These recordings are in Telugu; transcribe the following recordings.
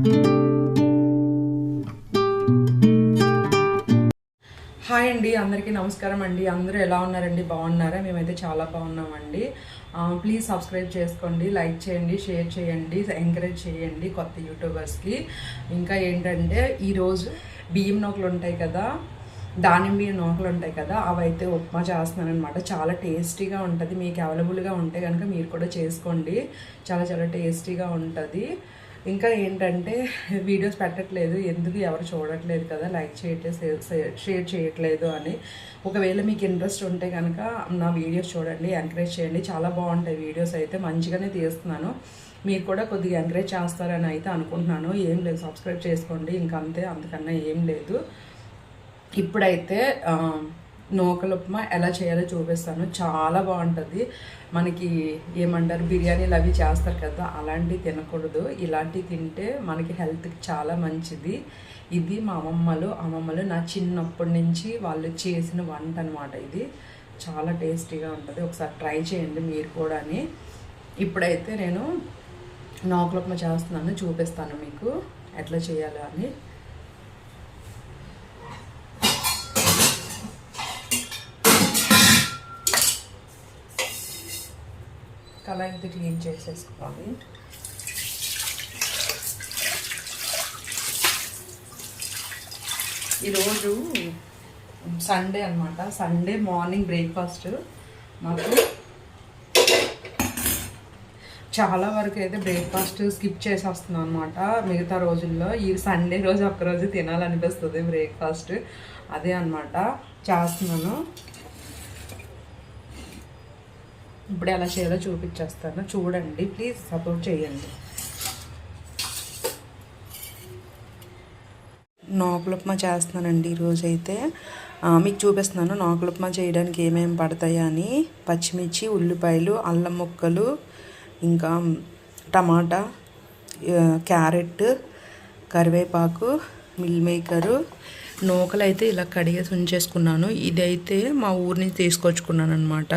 హాయ్ అండి, అందరికీ నమస్కారం అండి. అందరూ ఎలా ఉన్నారండి? బాగున్నారా? మేమైతే చాలా బాగున్నామండి. ప్లీజ్ సబ్స్క్రైబ్ చేసుకోండి, లైక్ చేయండి, షేర్ చేయండి, ఎంకరేజ్ చేయండి కొత్త యూట్యూబర్స్కి. ఇంకా ఏంటంటే ఈరోజు బియ్యం నూకలు ఉంటాయి కదా, దానిమ్మ బియ్యం నూకలు ఉంటాయి కదా, అవి అయితే ఉప్మా చేస్తున్నాను అనమాట. చాలా టేస్టీగా ఉంటుంది. మీకు అవైలబుల్గా ఉంటే కనుక మీరు కూడా చేసుకోండి. చాలా చాలా టేస్టీగా ఉంటుంది. ఇంకా ఏంటంటే వీడియోస్ పెట్టట్లేదు, ఎందుకు ఎవరు చూడట్లేదు కదా, లైక్ చేయట్లేదు, షేర్ చేయట్లేదు అని. ఒకవేళ మీకు ఇంట్రెస్ట్ ఉంటే కనుక నా వీడియోస్ చూడండి, ఎంకరేజ్ చేయండి. చాలా బాగుంటాయి వీడియోస్, అయితే మంచిగానే తీస్తున్నాను. మీరు కూడా కొద్దిగా ఎంకరేజ్ చేస్తారని అయితే అనుకుంటున్నాను. ఏం లేదు, సబ్స్క్రైబ్ చేసుకోండి, ఇంకా అంతే, అంతకన్నా ఏం లేదు. ఇప్పుడైతే నూకల ఉప్మా ఎలా చేయాలో చూపిస్తాను. చాలా బాగుంటుంది. మనకి ఏమంటారు, బిర్యానీలు అవి చేస్తారు కదా, అలాంటివి తినకూడదు. ఇలాంటివి తింటే మనకి హెల్త్కి చాలా మంచిది. ఇది మా అమ్మమ్మలు నా చిన్నప్పటి నుంచి వాళ్ళు చేసిన వంట అనమాట. ఇది చాలా టేస్టీగా ఉంటుంది. ఒకసారి ట్రై చేయండి మీరు కూడా. ఇప్పుడైతే నేను నూకల ఉప్మా చేస్తున్నాను, చూపిస్తాను మీకు ఎట్లా చేయాలో అని. కళాయి అయితే క్లీన్ చేసేసుకోవాలి. ఈరోజు సండే అనమాట. సండే మార్నింగ్ బ్రేక్ఫాస్ట్ మాకు చాలా వరకు అయితే బ్రేక్ఫాస్ట్ స్కిప్ చేసేస్తున్నాం అనమాట. మిగతా రోజుల్లో ఈ సండే రోజు ఒక్కరోజు తినాలనిపిస్తుంది బ్రేక్ఫాస్ట్. అదే అనమాట చేస్తున్నాను. ఇప్పుడు ఎలా చేయాలో చూపించేస్తాను, చూడండి, ప్లీజ్ సపోర్ట్ చేయండి. నూకల ఉప్మా చేస్తున్నానండి ఈరోజైతే. మీకు చూపిస్తున్నాను నూకల ఉప్మా చేయడానికి ఏమేమి పడతాయా అని. పచ్చిమిర్చి, ఉల్లిపాయలు, అల్లం ముక్కలు, ఇంకా టమాటా, క్యారెట్, కరివేపాకు, మిల్ మేకరు. నూకలు అయితే ఇలా కడిగేసి ఉంచేసుకున్నాను. ఇదైతే మా ఊరి నుంచి తీసుకొచ్చుకున్నాను అనమాట.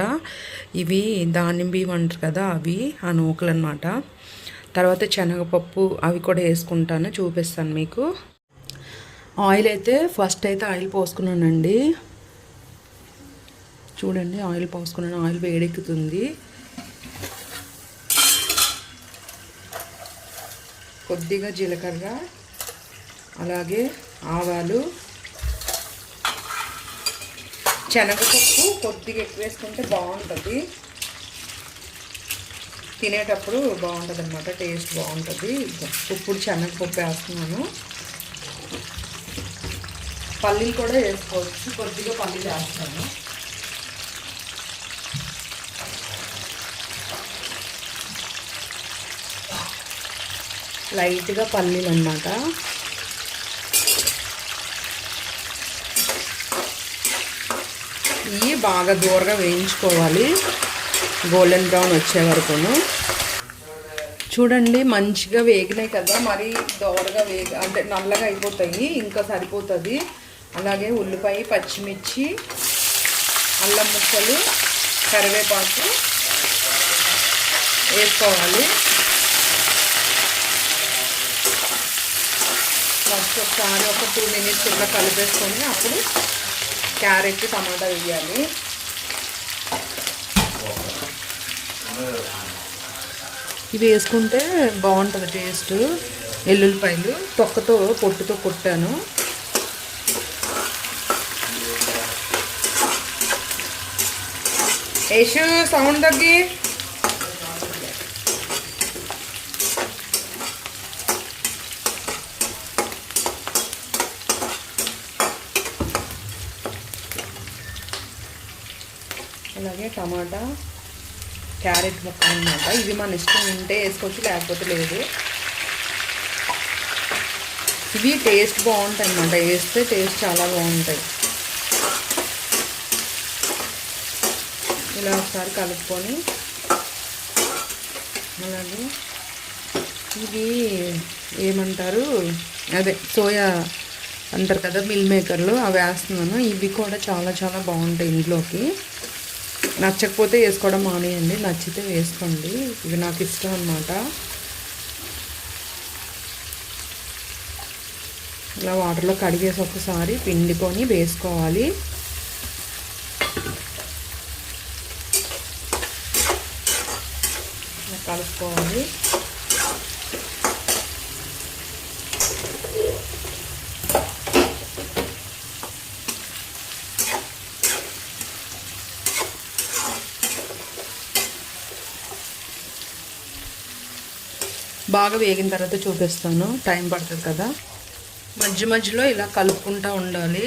ఇవి దానిమ్మ బియ్యం అంటారు కదా, అవి ఆ నూకలు అనమాట. తర్వాత శనగపప్పు అవి కూడా వేసుకుంటాను, చూపిస్తాను మీకు. ఆయిల్ అయితే ఫస్ట్ అయితే ఆయిల్ పోసుకున్నానండి. చూడండి, ఆయిల్ పోసుకున్నాను. ఆయిల్ వేడెక్కుతుంది. కొద్దిగా జీలకర్ర, అలాగే ఆవాలు, శనగపప్పు కొద్దిగా ఎక్కువ వేసుకుంటే బాగుంటుంది, తినేటప్పుడు బాగుంటుంది అనమాట, టేస్ట్ బాగుంటుంది. ఇప్పుడు శనగపప్పు వేస్తున్నాను. పల్లీలు కూడా వేసుకోవచ్చు, కొద్దిగా పల్లీలు వేస్తాను. లైట్గా పల్లీలు అన్నమాట. ఇవి బాగా దూరగా వేయించుకోవాలి, గోల్డెన్ బ్రౌన్ వచ్చే వరకును. చూడండి, మంచిగా వేగినాయి కదా, మరి దూరగా అంటే నల్లగా అయిపోతాయి, ఇంకా సరిపోతుంది. అలాగే ఉల్లిపాయ, పచ్చిమిర్చి, అల్లం ముక్కలు, కరివేపాకు వేసుకోవాలి. ఫస్ట్ ఒకసారి ఒక 2 మినిట్స్ ఇట్లా కలిపేసుకొని అప్పుడు క్యారెట్, టమాటా వేయాలి. ఇవి వేసుకుంటే బాగుంటుంది టేస్ట్. ఎల్లుల్లిపాయలు తొక్కతో పొట్టుతో కొట్టాను. ఏషు సౌండ్ తగ్గి. అలాగే టమాటా, క్యారెట్ ముక్కలు అన్నమాట. ఇవి మన ఇష్టం ఉంటే వేసుకోవచ్చు, లేకపోతే లేదు. ఇవి టేస్ట్ బాగుంటాయి అన్నమాట, వేస్తే టేస్ట్ చాలా బాగుంటాయి. ఇలా ఒకసారి కలుపుకొని, అలాగే ఇవి ఏమంటారు, అదే సోయా అంటారు కదా, మిల్ మేకర్లు, అవి వేస్తున్నాను. ఇవి కూడా చాలా చాలా బాగుంటాయి. ఇంట్లోకి నచ్చకపోతే వేసుకోవడం మానేయండి, నచ్చితే వేసుకోండి. ఇవి నాకు ఇష్టం అన్నమాట. ఇలా వాటర్లో కడిగేసి ఒకసారి పిండుకొని వేసుకోవాలి. కలుపుకోవాలి. బాగా వేగిన తర్వాత చూపిస్తాను, టైం పడుతుంది కదా. మధ్య మధ్యలో ఇలా కలుపుకుంటూ ఉండాలి.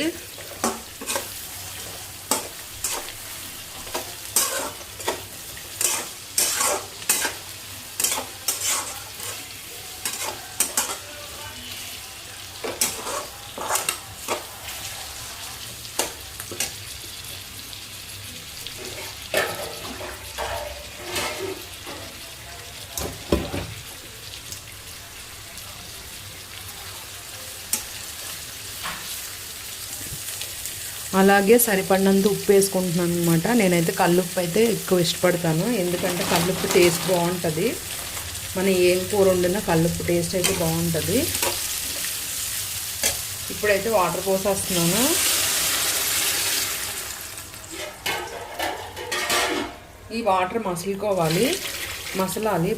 అలాగే సరిపడినంత ఉప్పు వేసుకుంటున్నాను అనమాట. నేనైతే కల్లుప్పు అయితే ఎక్కువ ఇష్టపడతాను, ఎందుకంటే కల్లుప్పు టేస్ట్ బాగుంటుంది. మనం ఏం కూర వండినా కల్లుప్పు టేస్ట్ అయితే బాగుంటుంది. ఇప్పుడైతే వాటర్ పోసేస్తున్నాను. ఈ వాటర్ మసలాలి.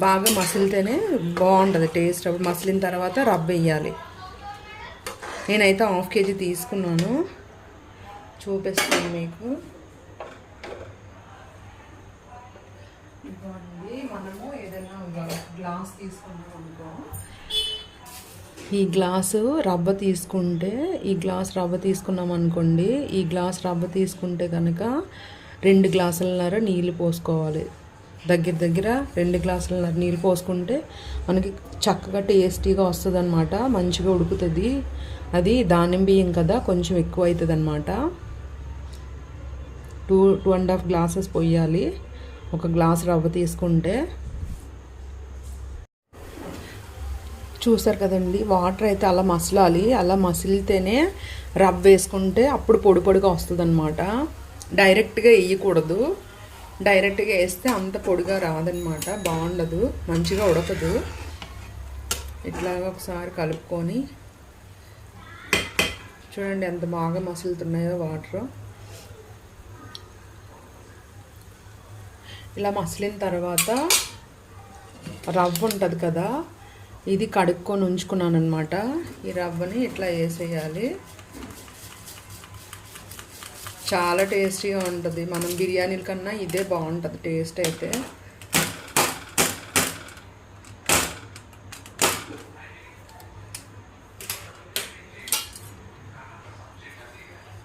బాగా మసిలితేనే బాగుంటుంది టేస్ట్. అప్పుడు మసిలిన తర్వాత రవ్వ వేయాలి. నేనైతే 1/2 kg తీసుకున్నాను, చూపిస్తాను మీకు. ఇదిగోండి, మనము ఏదైనా గ్లాస్ తీసుకున్నాం అనుకో, ఈ గ్లాసు రవ్వ తీసుకున్నాం అనుకోండి. ఈ గ్లాస్ రవ్వ తీసుకుంటే కనుక 2 గ్లాసులన్నర నీళ్ళు పోసుకోవాలి. దగ్గర 2 గ్లాసులన్నర నీళ్ళు పోసుకుంటే మనకి చక్కగా టేస్టీగా వస్తుంది అనమాట. మంచిగా ఉడుకుతుంది. అది ధాన్యం బియ్యం కదా, కొంచెం ఎక్కువ అవుతుంది అనమాట. 2.5 గ్లాసెస్ పోయాలి 1 గ్లాస్ రవ్వ తీసుకుంటే. చూసారు కదండి, వాటర్ అయితే అలా మసలాలి. అలా మసిలితేనే రవ్వ వేసుకుంటే అప్పుడు పొడిగా వస్తుంది అనమాట. డైరెక్ట్గా వేయకూడదు. డైరెక్ట్గా వేస్తే అంత పొడిగా రాదనమాట, బాగుండదు, మంచిగా ఉడకదు. ఇట్లాగా ఒకసారి కలుపుకొని చూడండి ఎంత బాగా మసులుతున్నాయో వాటర్. ఇలా మసిలిన తర్వాత రవ్వ ఉంటుంది కదా, ఇది కడుక్కొని ఉంచుకున్నాను అనమాట. ఈ రవ్వని ఇట్లా వేసేయాలి. చాలా టేస్టీగా ఉంటుంది. మనం బిర్యానీల కన్నా ఇదే బాగుంటుంది టేస్ట్ అయితే.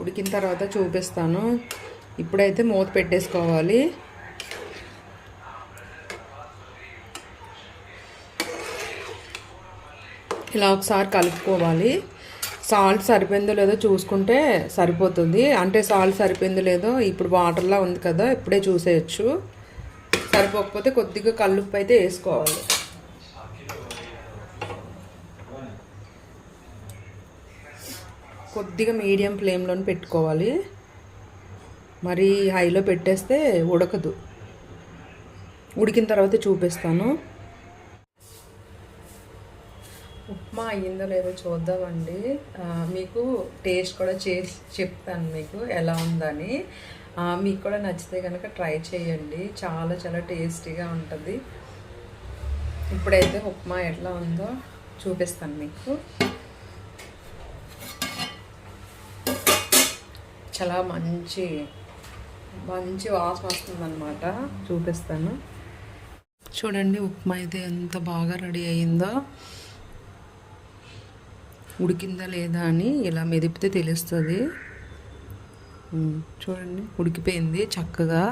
ఉడికిన తర్వాత చూపిస్తాను. ఇప్పుడైతే మూత పెట్టేసుకోవాలి. ఇలా ఒకసారి కలుపుకోవాలి. సాల్ట్ సరిపోయిందో లేదో చూసుకుంటే సరిపోతుంది. అంటే సాల్ట్ సరిపోయిందో లేదో ఇప్పుడు వాటర్లా ఉంది కదా, ఇప్పుడే చూసేయచ్చు. సరిపోకపోతే కొద్దిగా కల్లుప్పు అయితే వేసుకోవాలి. కొద్దిగా మీడియం ఫ్లేమ్లో పెట్టుకోవాలి. మరి హైలో పెట్టేస్తే ఉడకదు. ఉడికిన తర్వాత చూపిస్తాను. ఉప్మా అయ్యిందో లేదో చూద్దామండి. మీకు టేస్ట్ కూడా చేసి చెప్తాను మీకు ఎలా ఉందని. మీకు కూడా నచ్చితే కనుక ట్రై చేయండి, చాలా చాలా టేస్టీగా ఉంటుంది. ఇప్పుడైతే ఉప్మా ఎట్లా ఉందో చూపిస్తాను మీకు. చాలా మంచి వాసన వస్తుందన్నమాట, చూపిస్తాను. చూడండి ఉప్మా అయితే ఎంత బాగా రెడీ అయిందో. ఉడికిందా లేదా అని ఇలా మెదిపితే తెలుస్తుంది. చూడండి ఉడికిపోయింది, చక్కగా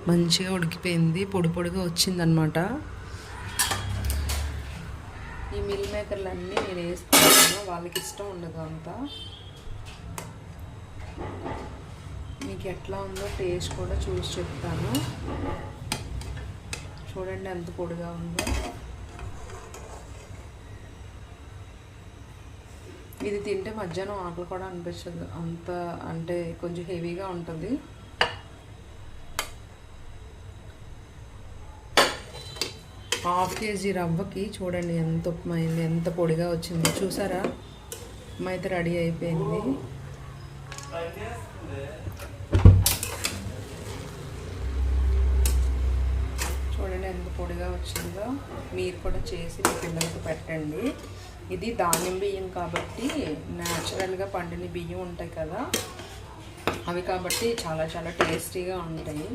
మంచిగా ఉడికిపోయింది, పొడిగా వచ్చిందనమాట. ఈ మిల్ మేకర్లన్నీ నేను వేసుకుంటాను, వాళ్ళకి ఇష్టం ఉండదు అంతా. మీకు ఎట్లా ఉందో టేస్ట్ కూడా చూసి చెప్తాను. చూడండి ఎంత పొడిగా ఉందో. ఇది తింటే మధ్యాహ్నం ఆకలి కూడా అనిపించదు అంత, అంటే కొంచెం హెవీగా ఉంటుంది. హాఫ్ కేజీ రవ్వకి చూడండి ఎంత ఉప్మా అయింది, ఎంత పొడిగా వచ్చింది చూసారా. ఉప్మా అయితే రెడీ అయిపోయింది. చూడండి ఎంత పొడిగా వచ్చిందో. మీరు కూడా చేసి మీ పిల్లలకు పెట్టండి. ఇది ధాన్యం బియ్యం కాబట్టి న్యాచురల్గా పండిన బియ్యం ఉంటాయి కదా, అవి కాబట్టి చాలా చాలా టేస్టీగా ఉంటాయి.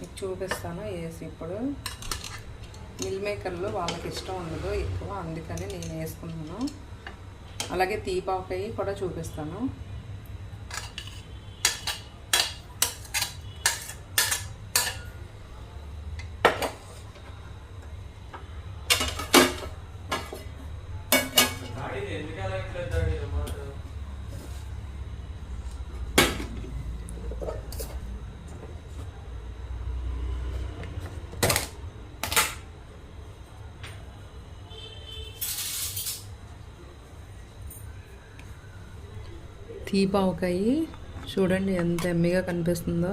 మీకు చూపిస్తాను వేసి. ఇప్పుడు మిల్ మేకర్లో వాళ్ళకి ఇష్టం ఉండదు ఎక్కువ, అందుకని నేను వేసుకున్నాను. అలాగే తీపాకాయ కూడా చూపిస్తాను. తీపావకాయ చూడండి ఎంత ఎమ్మిగా కనిపిస్తుందో,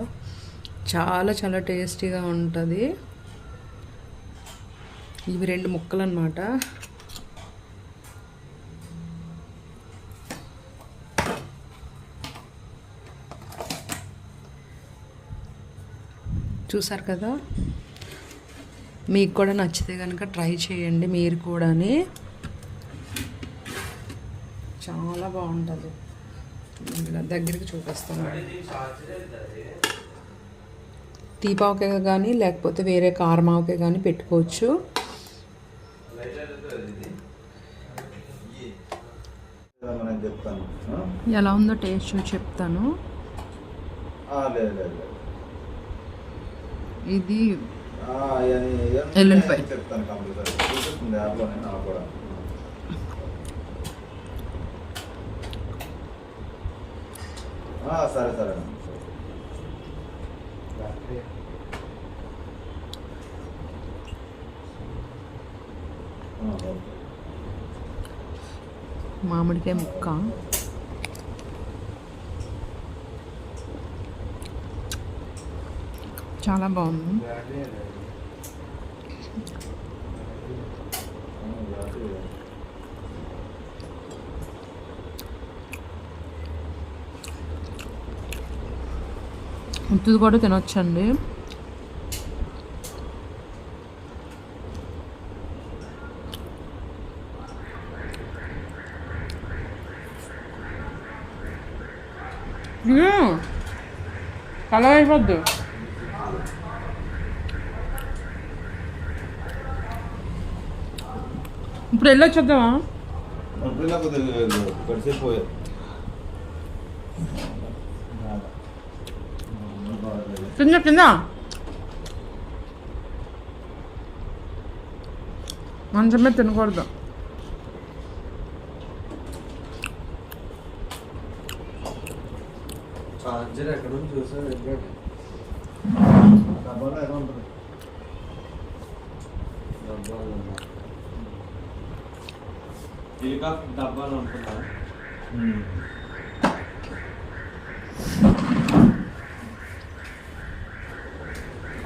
చాలా చాలా టేస్టీగా ఉంటుంది. ఇవి 2 ముక్కలు అన్నమాట. చూసారు కదా, మీకు కూడా నచ్చితే కనుక ట్రై చేయండి మీరు కూడా. చాలా బాగుంటుంది. దగ్గరికి చూపిస్తాను. తీపావకాయ కానీ లేకపోతే వేరే కారమావకాయ కానీ పెట్టుకోవచ్చు. ఎలా ఉందో టేస్ట్ చెప్తాను. ఇది ఎల్లుల్లిపాయ సరే సరే మామిడికాయ ముక్క చాలా బాగుంది. ఉత్తిది కూడా తినొచ్చండి. కలర్ అయిపోద్దు. ఇప్పుడు వెళ్ళొచ్చేద్దామా? కింద కింద మంచం మీద తినకూడదు. చార్జర్ ఎక్కడ చూసారు? డబ్బాలో ఎలా ఉంటుంది? డబ్బాలో ఉంటుందా?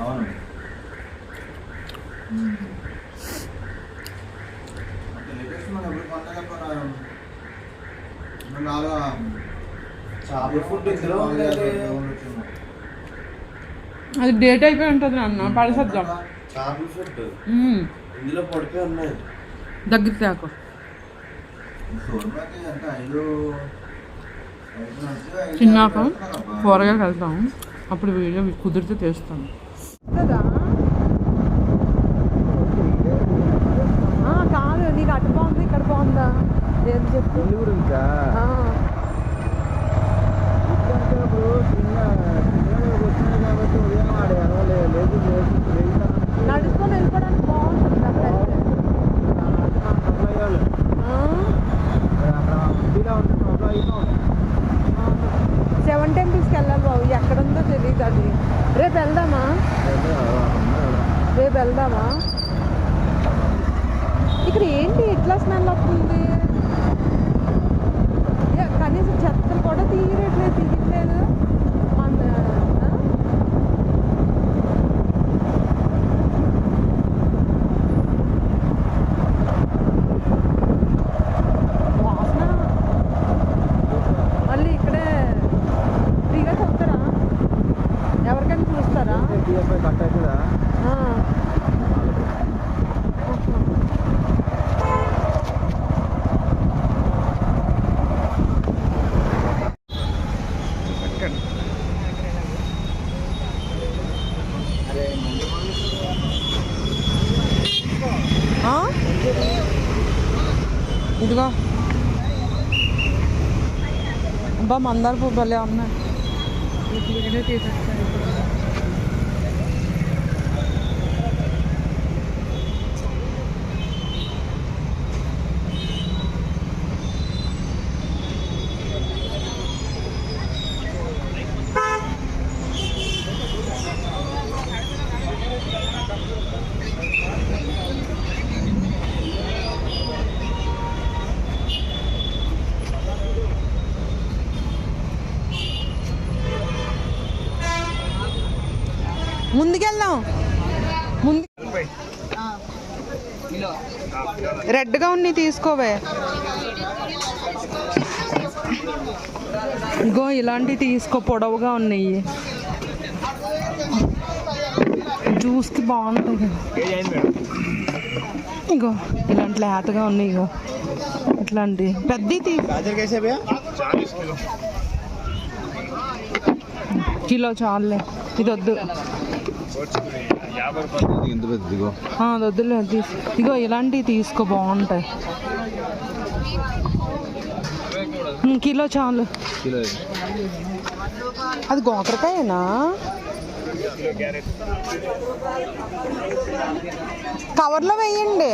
అవును. అది డేట్ అయిపోయి ఉంటుంది నాన్న, పడేసేద్దాం. చేపల ఫుడ్ ఇందులో పడిపోయి ఉన్నాయి. దగ్గరికి తాకు. చిన్నాక కూరగాయలు వెళ్తాం, అప్పుడు వీడియో కుదిరితే తీస్తాను. కాదు, నీకు అటు బాగుంది ఇక్కడ బాగుందా ఏం చెప్పు. నడుచుకొని వెళ్ళిపోవడానికి బాగుంటుంది. 7 టెంపుల్స్కి వెళ్ళాలి బాబు, ఎక్కడుందో తెలియదు అది. రేపు వెళ్దామా? ఇక్కడ ఏంటి ఇట్లా స్మెల్ వస్తుంది? కనీసం చెత్తలు కూడా తీయట్లేదు. ఇదిగో అబ్బా మందార పువ్వు భలే ఉన్నాయి. ముందుకెళ్దాం. ముందు రెడ్గా ఉన్నాయి తీసుకోవే. ఇగో ఇలాంటివి తీసుకో, పొడవుగా ఉన్నాయి, జ్యూస్కి బాగుంటుంది. ఇగో ఇలాంటి లేతగా ఉన్నాయి. ఇగో ఇట్లాంటి పెద్దవి కిలో చాలులే, ఇది వద్దు. వద్దులే. ఇగో ఇలాంటివి తీసుకో, బాగుంటాయి. కిలో చాలు. అది గోకరకాయనా? కవర్లో వేయండి.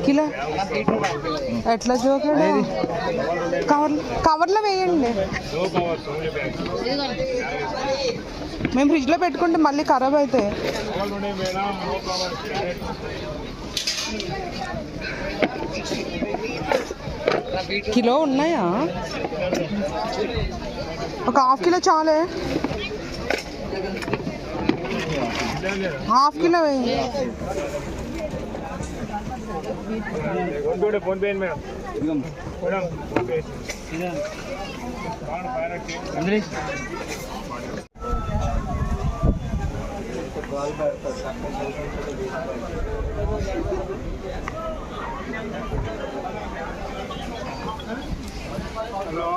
కిలో ఎట్లా జోకాడు? కవర్లో వేయండి. మేము ఫ్రిడ్జ్లో పెట్టుకుంటే మళ్ళీ ఖరాబ్ అవుతాయి. కిలో ఉన్నాయా? ఒక హాఫ్ కిలో చాలే. హాఫ్ కిలో వేయండి. హలో